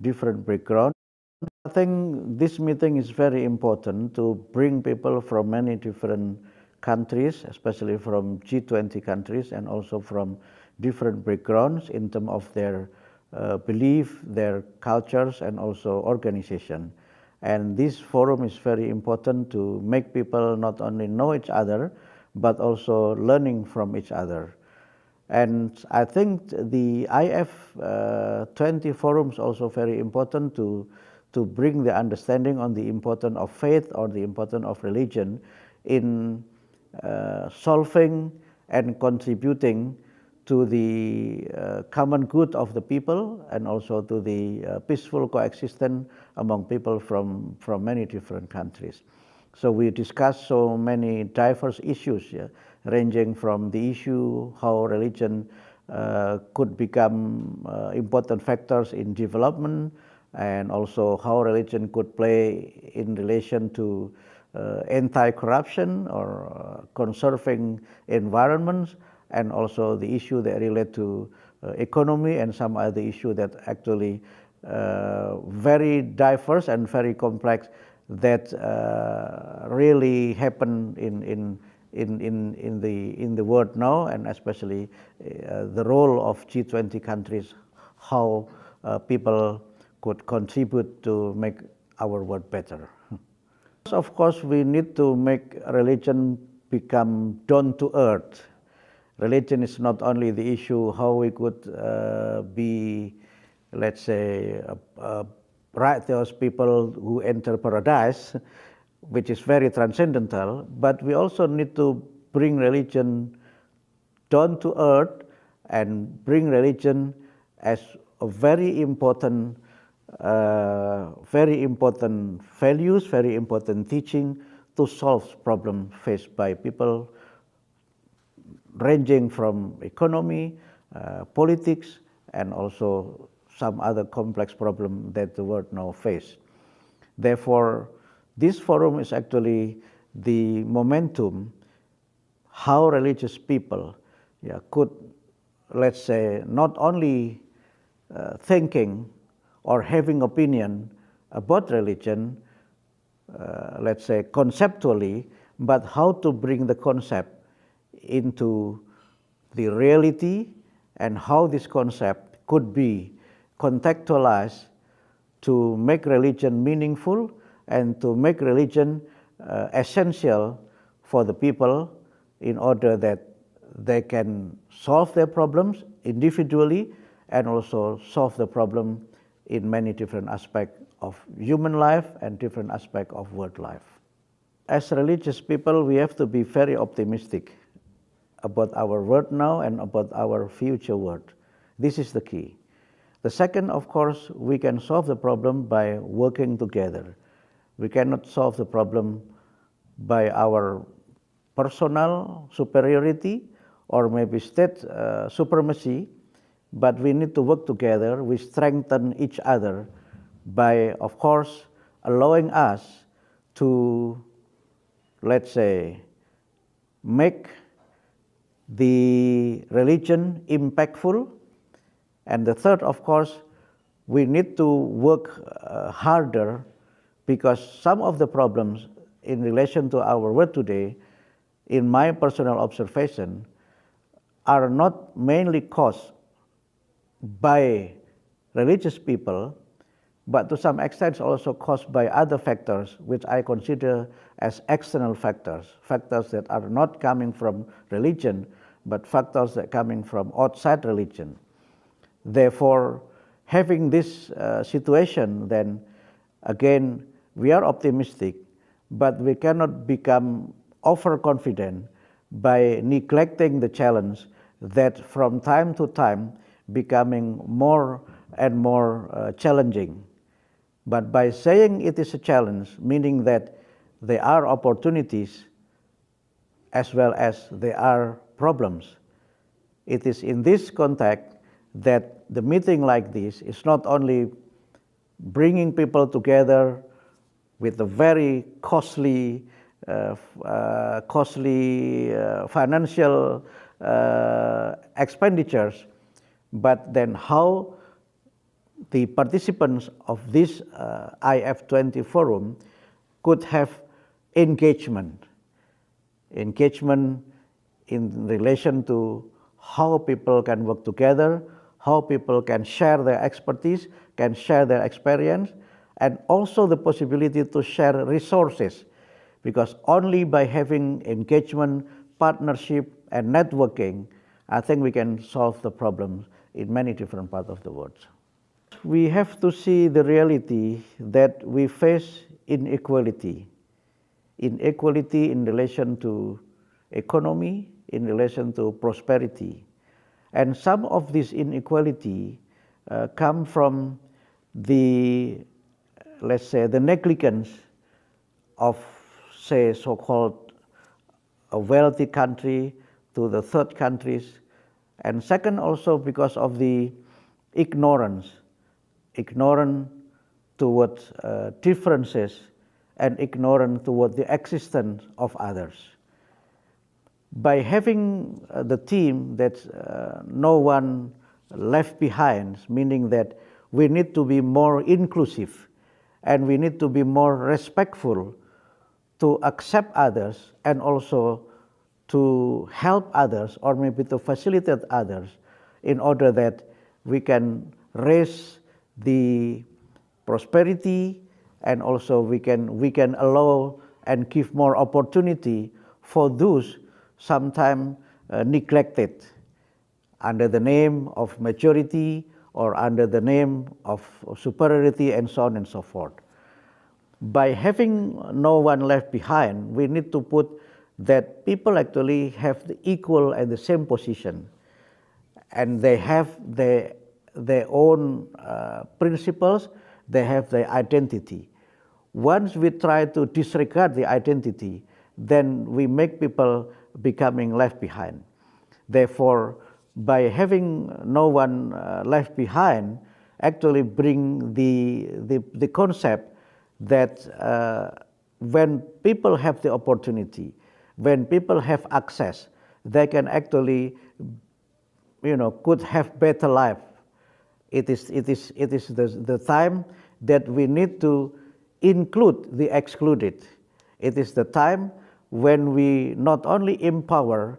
different backgrounds. I think this meeting is very important to bring people from many different countries, especially from G20 countries, and also from different backgrounds in terms of their belief, their cultures, and also organization. And this forum is very important to make people not only know each other, but also learning from each other. And I think the IF20 forum is also very important to bring the understanding on the importance of faith or the importance of religion in solving and contributing to the common good of the people, and also to the peaceful coexistence among people from many different countries. So we discussed so many diverse issues, ranging from the issue how religion could become important factors in development, and also how religion could play in relation to anti-corruption or conserving environments, and also the issue that relate to economy and some other issue that actually very diverse and very complex that really happen in the world now, and especially the role of G20 countries, how people could contribute to make our world better. Of course, we need to make religion become down to earth. Religion is not only the issue how we could be, let's say, righteous people who enter paradise, which is very transcendental, but we also need to bring religion down to earth and bring religion as a very important values, very important teaching to solve problems faced by people, ranging from economy, politics, and also some other complex problem that the world now faces. Therefore, this forum is actually the momentum how religious people could, let's say, not only thinking or having opinion about religion, let's say conceptually, but how to bring the concept into the reality, and how this concept could be contextualized to make religion meaningful and to make religion essential for the people in order that they can solve their problems individually and also solve the problem in many different aspects of human life and different aspects of world life. As religious people, we have to be very optimistic about our world now and about our future world. This is the key. The second, of course, we can solve the problem by working together. We cannot solve the problem by our personal superiority or maybe state supremacy, but we need to work together. We strengthen each other by, of course, allowing us to, let's say, make the religion impactful. And the third, of course, we need to work harder, because some of the problems in relation to our world today, in my personal observation, are not mainly caused by religious people, but to some extent also caused by other factors, which I consider as external factors, factors that are not coming from religion, but factors that are coming from outside religion. Therefore, having this situation, then again, we are optimistic, but we cannot become overconfident by neglecting the challenge that from time to time becoming more and more challenging. But by saying it is a challenge, meaning that there are opportunities as well as there are problems. It is in this context that the meeting like this is not only bringing people together with a very costly financial expenditures, but then how the participants of this IF20 forum could have engagement in relation to how people can work together, how people can share their expertise, can share their experience, and also the possibility to share resources, because only by having engagement, partnership, and networking, I think we can solve the problems in many different parts of the world. We have to see the reality that we face inequality in relation to economy, in relation to prosperity. And some of this inequality come from the, let's say, the negligence of, say, so-called a wealthy country to the third countries. And second, also because of the ignorance towards differences and ignorance toward the existence of others. By having the theme that no one left behind, meaning that we need to be more inclusive and we need to be more respectful to accept others and also to help others or maybe to facilitate others in order that we can raise the prosperity and also we can allow and give more opportunity for those sometimes neglected under the name of majority or under the name of superiority and so on and so forth. By having no one left behind, we need to put that people actually have the equal and the same position, and they have their own principles, they have their identity. Once we try to disregard the identity, then we make people becoming left behind. Therefore, by having no one left behind, actually bring the concept that when people have the opportunity, when people have access, they can actually, could have better life. It is the time that we need to include the excluded. It is the time when we not only empower,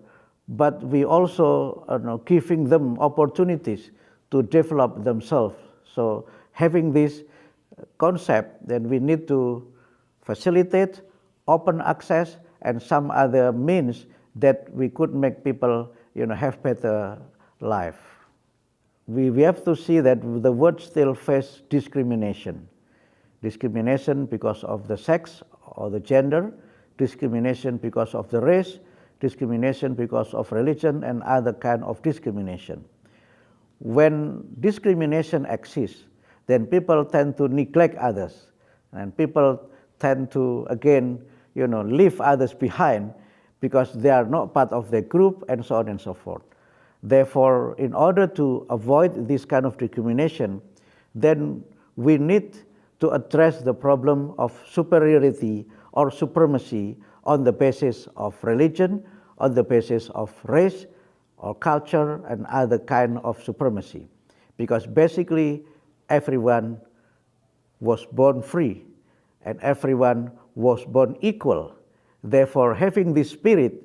but we also giving them opportunities to develop themselves. So having this concept, then we need to facilitate open access and some other means that we could make people have better life. We have to see that the world still face discrimination. Discrimination because of the sex or the gender, discrimination because of the race, discrimination because of religion and other kind of discrimination. When discrimination exists, then people tend to neglect others, and people tend to, again, leave others behind because they are not part of their group and so on and so forth. Therefore, in order to avoid this kind of discrimination, then we need to address the problem of superiority or supremacy on the basis of religion, on the basis of race or culture and other kind of supremacy. Because basically everyone was born free and everyone was born equal. Therefore, having this spirit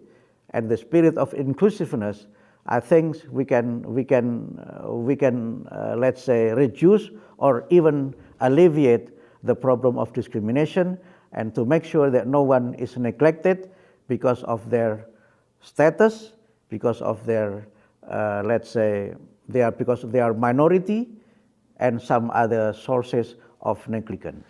and the spirit of inclusiveness, I think we can let's say reduce or even alleviate the problem of discrimination, and to make sure that no one is neglected because of their status, because of their let's say because they are minority, and some other sources of negligence.